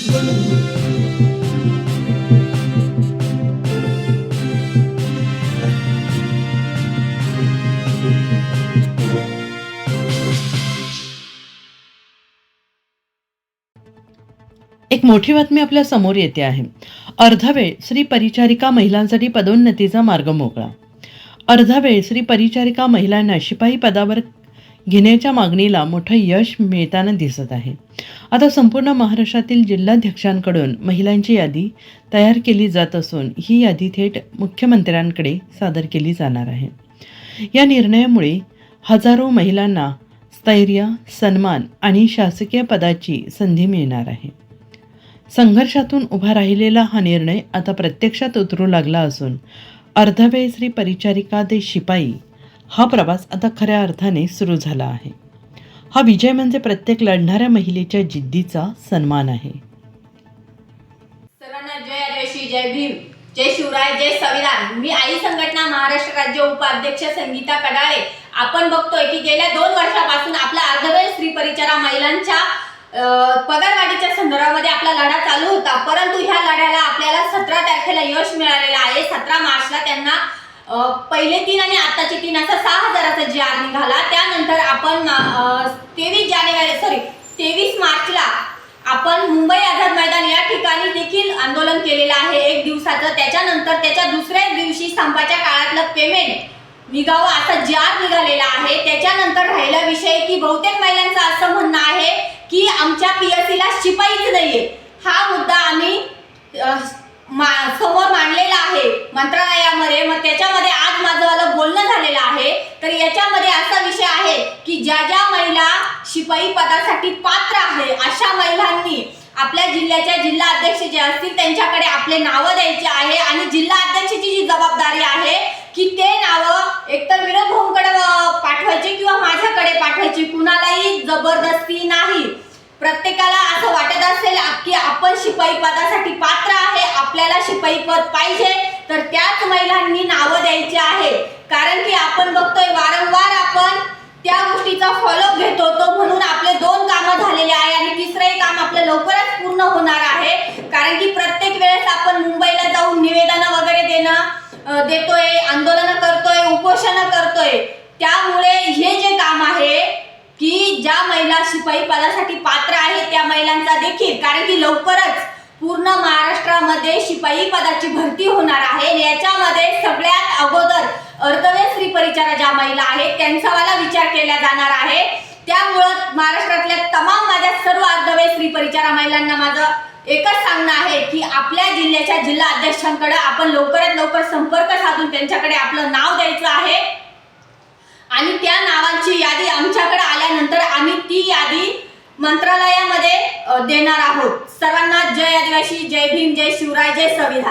एक मोठी बातमी आपल्या समोर येते आहे. अर्धवेळ स्त्री परिचारिका महिलांसाठी पदोन्नतीचा मार्ग मोकळा. अर्धवेळ स्त्री परिचारिका महिलांना शिपाई पदावर घेण्याच्या मागणीला मोठं यश मिळताना दिसत आहे. आता संपूर्ण महाराष्ट्रातील जिल्हाध्यक्षांकडून महिलांची यादी तयार केली जात असून ही यादी थेट मुख्यमंत्र्यांकडे सादर केली जाणार आहे. या निर्णयामुळे हजारो महिलांना स्थैर्य, सन्मान आणि शासकीय पदाची संधी मिळणार आहे. संघर्षातून उभा राहिलेला हा निर्णय आता प्रत्यक्षात उतरू लागला असून अर्धवेळ स्त्री परिचारिका ते शिपाई हा प्रवास आता खऱ्या अर्थाने सुरू झाला आहे. हा विजय म्हणजे प्रत्येक लढणाऱ्या महिलेच्या जिद्दीचा सन्मान आहे. सर्वांना जय आदिवासी, जय भीम, जय शिवराय, जय संविधान. मी आई संघटना महाराष्ट्र राज्य उपाध्यक्ष संगीता कडाळे. आपण बघतोय की गेल्या 2 वर्षापासून आपला अर्धवेळ स्त्री परिचारिका महिलांच्या पगारवाढीच्या संदर्भामध्ये आपला लढा चालू होता, परंतु ह्या लढ्याला आपल्याला 17 तारखेला यश मिळालेलं आहे. 17 मार्चला त्यांना पहिले 3 आणि आताचे 3 असा 6,000चा GR निघाला. त्यानंतर आपण 23 मार्चला आपण मुंबई आझाद मैदान या ठिकाणी देखील आंदोलन केलेलं आहे 1 दिवसाचं. त्याच्यानंतर त्याच्या दुसऱ्याच दिवशी संपाच्या काळातलं पेमेंट निघावं असा GR निघालेला आहे. त्याच्यानंतर राहिला विषय की बहुतेक महिलांचं असं म्हणणं आहे की आमच्या PSCला शिपाईच नाहीये. हा मुद्दा आम्ही समोर मांडलेला आहे मंत्रालयामध्ये. मग त्याच्यामध्ये आज माझं बोलणं झालेलं आहे. तर याच्यामध्ये असा विषय आहे की ज्या ज्या महिला शिपाई पदासाठी पात्र आहे अशा महिलांनी आपल्या जिल्ह्याच्या जिल्हा अध्यक्ष जे असतील त्यांच्याकडे आपले नावं द्यायचे आहे आणि जिल्हा अध्यक्षाची जी जबाबदारी आहे की ते नावं एकतर विनोद भाऊंकडे पाठवायचे किंवा माझ्याकडे पाठवायची. कुणालाही जबरदस्ती नाही. प्रत्येकाला असं वाटत असेल की आपण शिपाई पदासाठी पात्र आहे, आपल्याला शिपाई पद पाहिजे, तर त्याच महिलांनी नावं द्यायची आहे. कारण की आपण बघतोय वारंवार आपण त्या गोष्टीचा फॉलोअप घेतो. तो म्हणून आपले 2 कामं झालेले आहे आणि तिसरंही काम आपलं लवकरच पूर्ण होणार आहे. कारण की प्रत्येक वेळेस आपण मुंबईला जाऊन निवेदनं वगैरे देतोय, आंदोलनं करतोय, उपोषण करतोय. त्यामुळे हे जे काम आहे की ज्या महिला शिपाई पदासाठी पात्र आहेत त्या महिलांचा देखील, कारण की लवकरच पूर्ण महाराष्ट्रामध्ये शिपाई पदाची भरती होणार आहे. याच्यामध्ये सगळ्यात अगोदर अर्धवेळ स्त्री परिचारिका ज्या महिला आहेत त्यांचावाला विचार केला जाणार आहे. त्यामुळं महाराष्ट्रातल्या तमाम माझ्या सर्व अर्धवेळ स्त्री परिचारिका महिलांना माझं एकच सांगणं आहे की आपल्या जिल्ह्याच्या जिल्हा अध्यक्षांकडे आपण लवकरात लवकर संपर्क साधून त्यांच्याकडे आपलं नाव द्यायचं आहे आणि त्या नावांची यादी आमच्याकडे आल्यानंतर आम्ही ती यादी मंत्रालयामध्ये देणार आहोत. सर्वांना जय आदिवासी, जय भीम, जय शिवराय, जय संविधान.